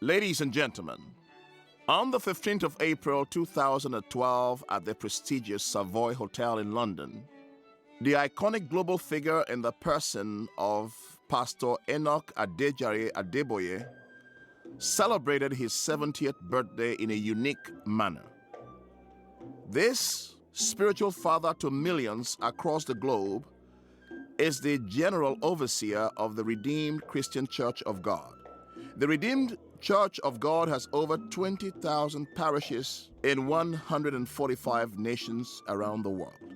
Ladies and gentlemen, on the 15th of April 2012 at the prestigious SAVOY Hotel in London, the iconic global figure in the person of Pastor Enoch Adeboye celebrated his 70th birthday in a unique manner. This spiritual father to millions across the globe is the general overseer of the Redeemed Christian Church of God. The Redeemed Church of God has over 20,000 parishes in 145 nations around the world.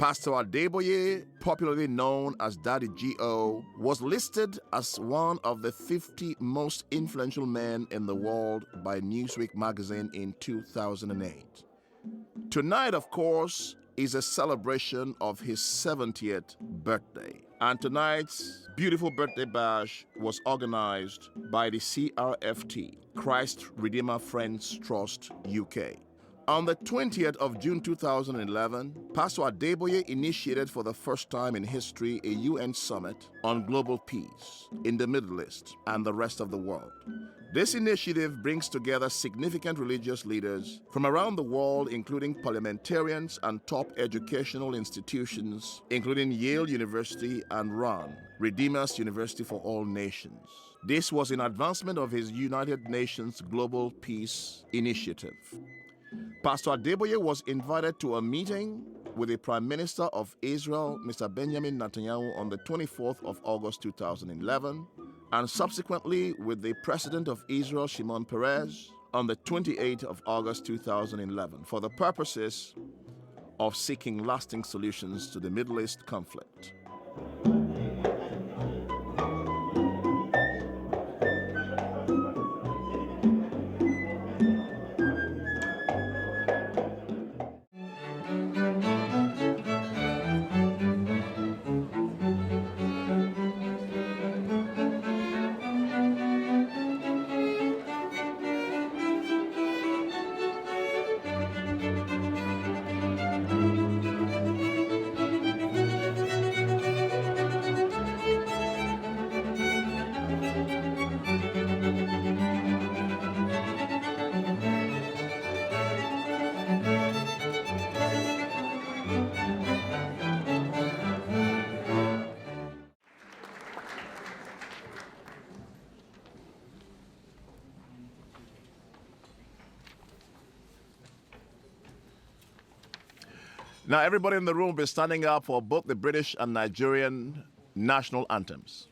Pastor Adeboye, popularly known as Daddy G.O., was listed as one of the 50 most influential men in the world by Newsweek magazine in 2008. Tonight, of course, is a celebration of his 70th birthday. And tonight's beautiful birthday bash was organized by the CRFT, Christ Redeemer Friends Trust UK. On the 20th of June 2011, Pastor Adeboye initiated for the first time in history a UN summit on global peace in the Middle East and the rest of the world. This initiative brings together significant religious leaders from around the world, including parliamentarians and top educational institutions, including Yale University and RAN, Redeemers University for All Nations. This was in advancement of his United Nations Global Peace Initiative. Pastor Adeboye was invited to a meeting with the Prime Minister of Israel, Mr. Benjamin Netanyahu, on the 24th of August 2011, and subsequently with the President of Israel, Shimon Peres, on the 28th of August 2011, for the purposes of seeking lasting solutions to the Middle East conflict. Now, everybody in the room will be standing up for both the British and Nigerian national anthems.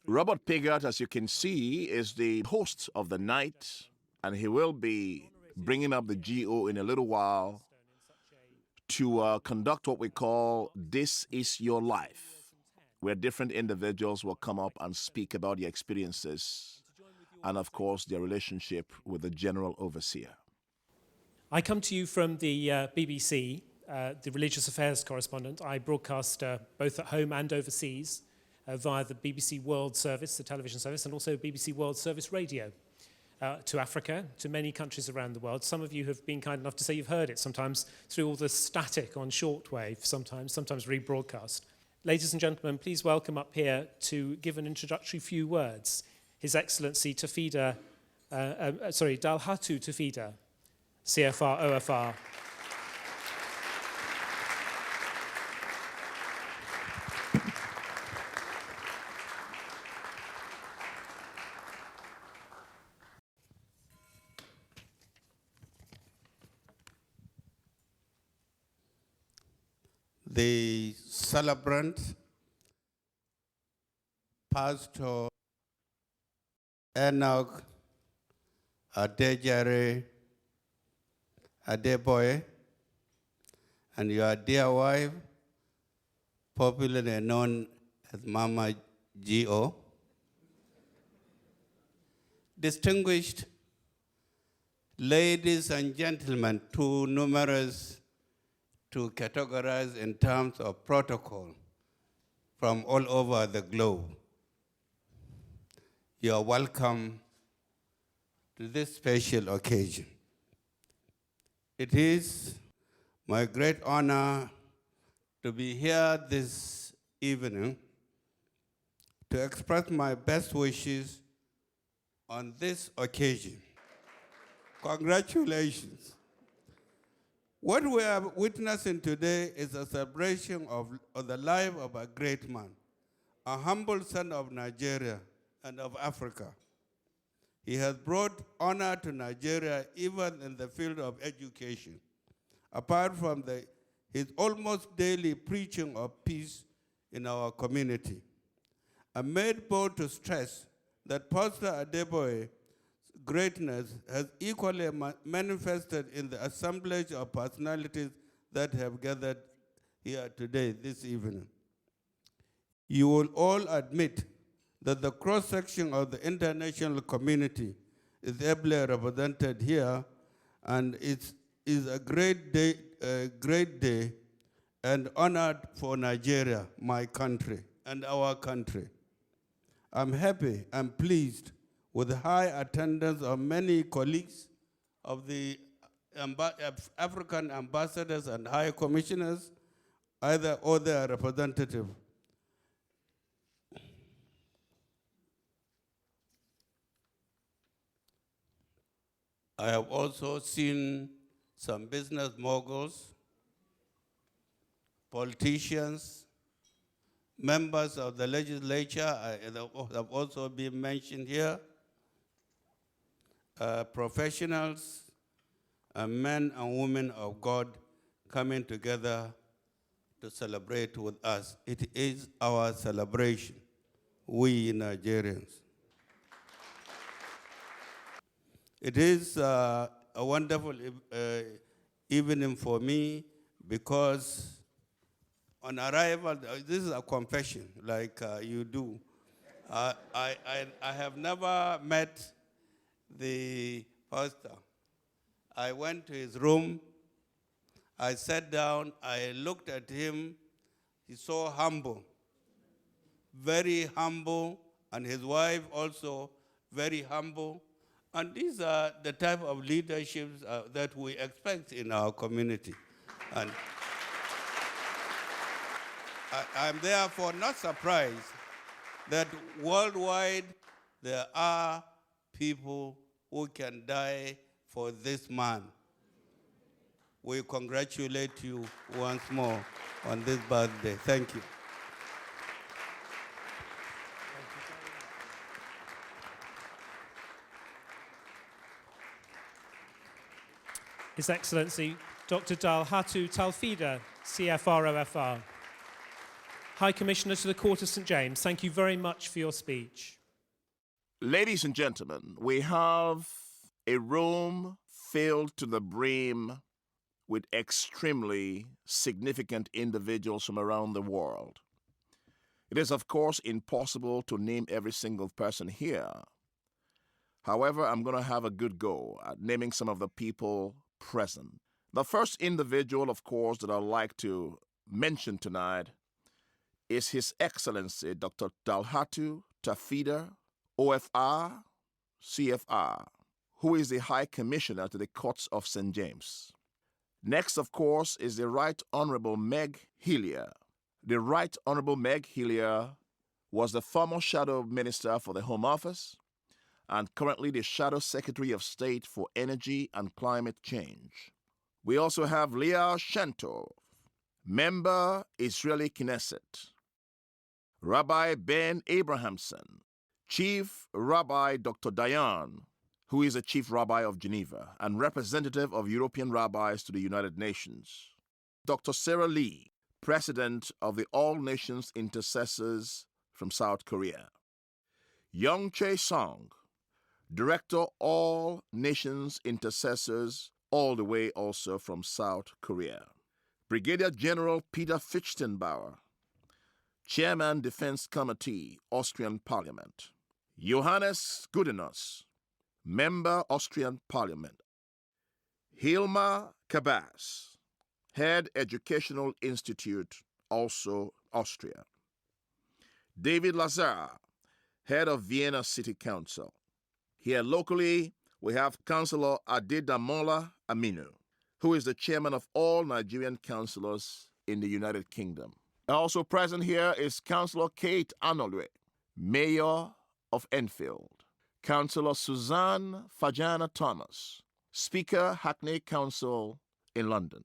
Robert Piggott, as you can see, is the host of the night, and he will be bringing up the GO in a little while to conduct what we call This Is Your Life, where different individuals will come up and speak about their experiences and, of course, their relationship with the general overseer. I come to you from the BBC the religious affairs correspondent. I broadcast both at home and overseas via the BBC World Service, the television service, and also BBC World Service Radio to Africa, to many countries around the world. Some of you have been kind enough to say you've heard it, sometimes through all the static on shortwave, sometimes rebroadcast. Ladies and gentlemen, please welcome up here to give an introductory few words His Excellency Dalhatu Tafida, CFR OFR. The celebrant, Pastor Enoch Adeboye, and your dear wife, popularly known as Mama G.O., distinguished ladies and gentlemen, too numerous to categorize in terms of protocol from all over the globe. You are welcome to this special occasion. It is my great honor to be here this evening to express my best wishes on this occasion. Congratulations. What we are witnessing today is a celebration of the life of a great man, a humble son of Nigeria and of Africa. He has brought honor to Nigeria even in the field of education, apart from his almost daily preaching of peace in our community. I made bold to stress that Pastor Adeboye's greatness has equally manifested in the assemblage of personalities that have gathered here today, this evening. You will all admit that the cross-section of the international community is ably represented here, and it is a great day and honored for Nigeria, my country, and our country. I'm happy and pleased with the high attendance of many colleagues of the African ambassadors and high commissioners, either or their representative. I have also seen some business moguls, politicians, members of the legislature have also been mentioned here, professionals, men and women of God coming together to celebrate with us. It is our celebration, we Nigerians. It is a wonderful evening for me because on arrival, this is a confession like you do. I have never met the pastor. I went to his room, I sat down, I looked at him, he's so humble, very humble, and his wife also very humble. And these are the type of leaderships that we expect in our community. And I'm therefore not surprised that worldwide there are people who can die for this man. We congratulate you once more on this birthday. Thank you. His Excellency Dr. Dalhatu Tafida, CFR OFR. High Commissioner to the Court of St. James, thank you very much for your speech. Ladies and gentlemen, we have a room filled to the brim with extremely significant individuals from around the world. It is, of course, impossible to name every single person here. However, I'm going to have a good go at naming some of the people present. The first individual, of course, that I'd like to mention tonight is His Excellency Dr. Dalhatu Tafida, OFR, CFR, who is the High Commissioner to the Courts of St. James. Next, of course, is the Right Honorable Meg Hillier. The Right Honorable Meg Hillier was the former Shadow Minister for the Home Office and currently the Shadow Secretary of State for Energy and Climate Change. We also have Leah Shantov, Member Israeli Knesset. Rabbi Ben Abrahamson, Chief Rabbi Dr. Dayan, who is the Chief Rabbi of Geneva and representative of European rabbis to the United Nations. Dr. Sarah Lee, President of the All Nations Intercessors from South Korea. Young Chae Song, Director All Nations Intercessors, all the way also from South Korea. Brigadier General Peter Fichtenbauer, Chairman Defense Committee, Austrian Parliament. Johannes Gudenus, Member Austrian Parliament. Hilma Kabas, Head Educational Institute, also Austria. David Lazar, Head of Vienna City Council. Here locally, we have Councillor Adedamola Aminu, who is the chairman of all Nigerian councillors in the United Kingdom. Also present here is Councillor Kate Anolwe, Mayor of Enfield. Councillor Suzanne Fajana Thomas, Speaker Hackney Council in London.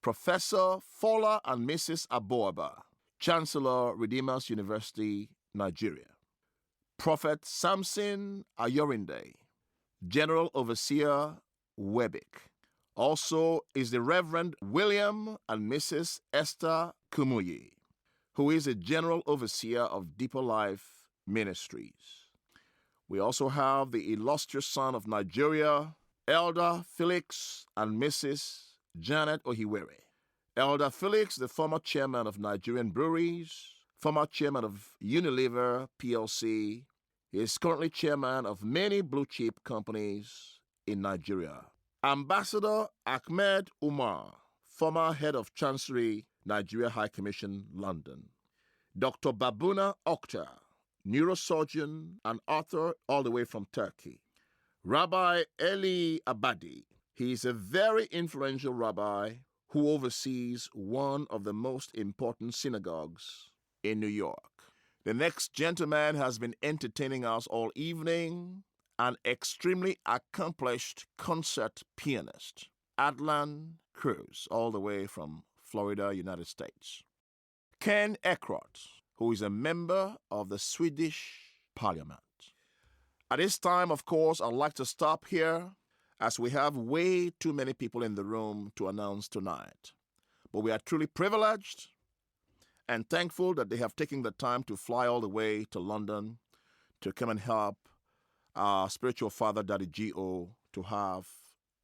Professor Fola and Mrs. Aboaba, Chancellor Redeemers University, Nigeria. Prophet Samson Ayorinde, General Overseer Webik. Also is the Reverend William and Mrs. Esther Kumuyi, who is the General Overseer of Deeper Life Ministries. We also have the illustrious son of Nigeria, Elder Felix and Mrs. Janet Ohiwere. Elder Felix, the former chairman of Nigerian Breweries, former chairman of Unilever PLC, he is currently chairman of many blue-chip companies in Nigeria. Ambassador Ahmed Umar, former head of Chancery, Nigeria High Commission, London. Dr. Babuna Oktar, neurosurgeon and author all the way from Turkey. Rabbi Eli Abadi, he is a very influential rabbi who oversees one of the most important synagogues in New York. The next gentleman has been entertaining us all evening, an extremely accomplished concert pianist, Adlan Cruz, all the way from Florida, United States. Ken Eckroth, who is a member of the Swedish Parliament. At this time, of course, I'd like to stop here as we have way too many people in the room to announce tonight. But we are truly privileged and thankful that they have taken the time to fly all the way to London to come and help our spiritual father, Daddy G.O., to have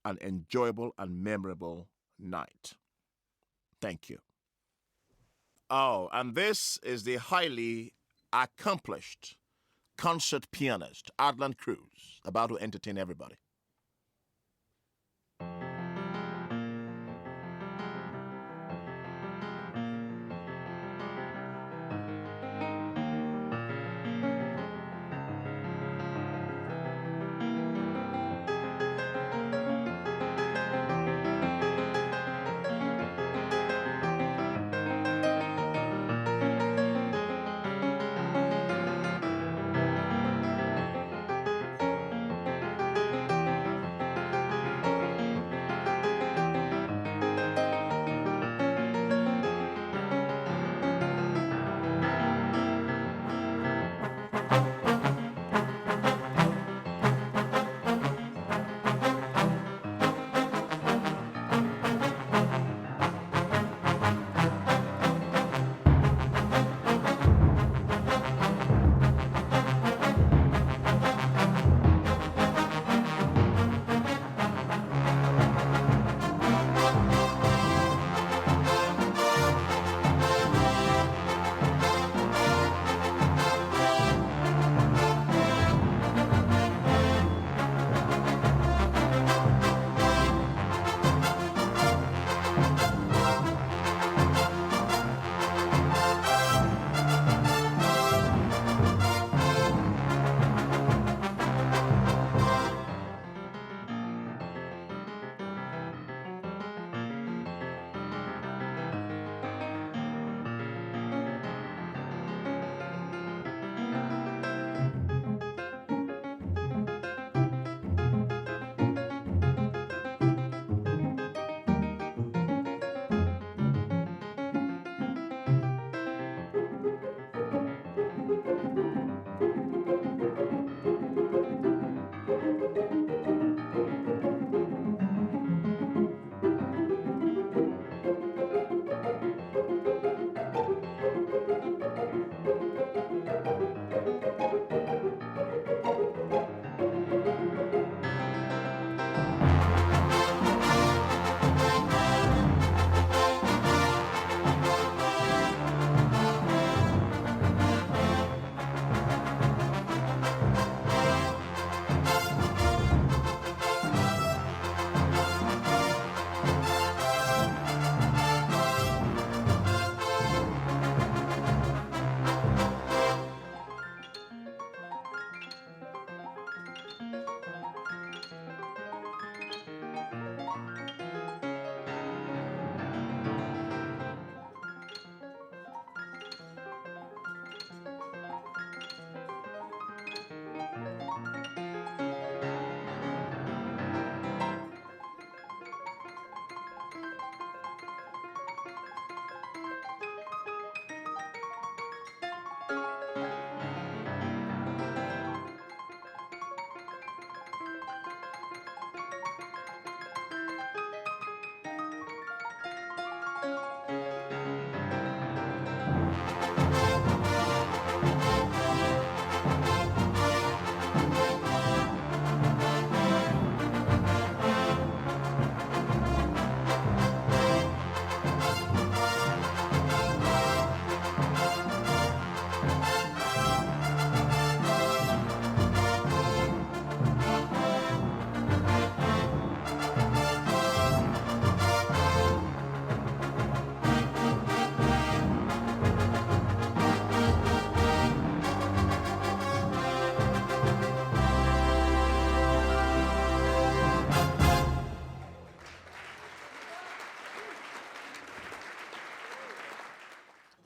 an enjoyable and memorable night. Thank you. Oh, and this is the highly accomplished concert pianist, Adlan Cruz, about to entertain everybody.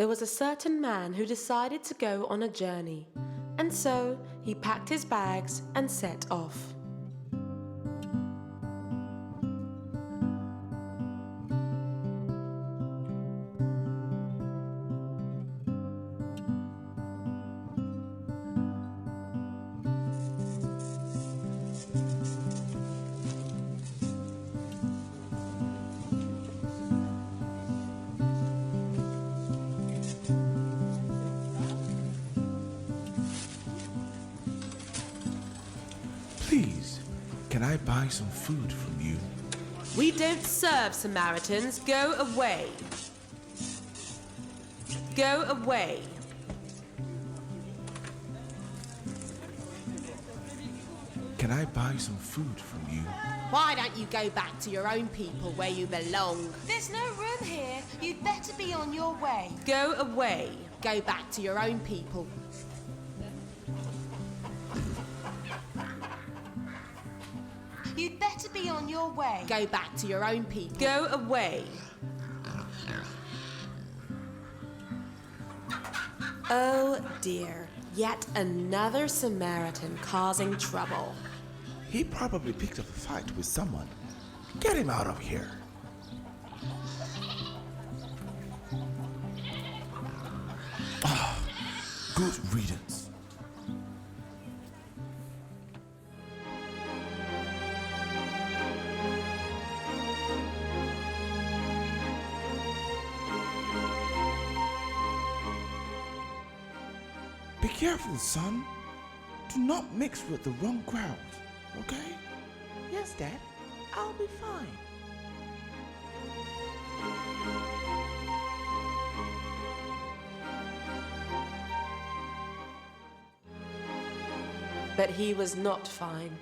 There was a certain man who decided to go on a journey, and so he packed his bags and set off. Please, can I buy some food from you? We don't serve Samaritans. Go away. Go away. Can I buy some food from you? Why don't you go back to your own people where you belong? There's no room here. You'd better be on your way. Go away. Go back to your own people. You'd better be on your way. Go back to your own people. Go away. Oh dear, yet another Samaritan causing trouble. He probably picked up a fight with someone. Get him out of here. Ah, good riddance. Be careful, son. Do not mix with the wrong crowd, okay? Yes, Dad. I'll be fine. But he was not fine.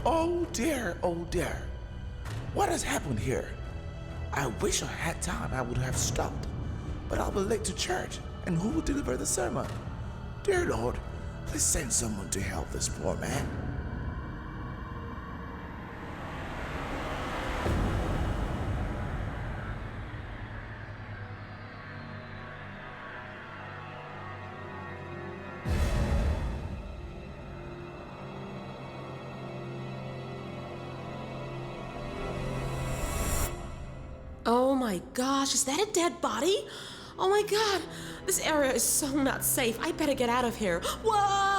Oh dear, oh dear. What has happened here? I wish I had time, I would have stopped. But I'll be late to church, and who will deliver the sermon? Dear Lord, please send someone to help this poor man. Oh my gosh, is that a dead body? Oh my god, this area is so not safe. I better get out of here. Whoa!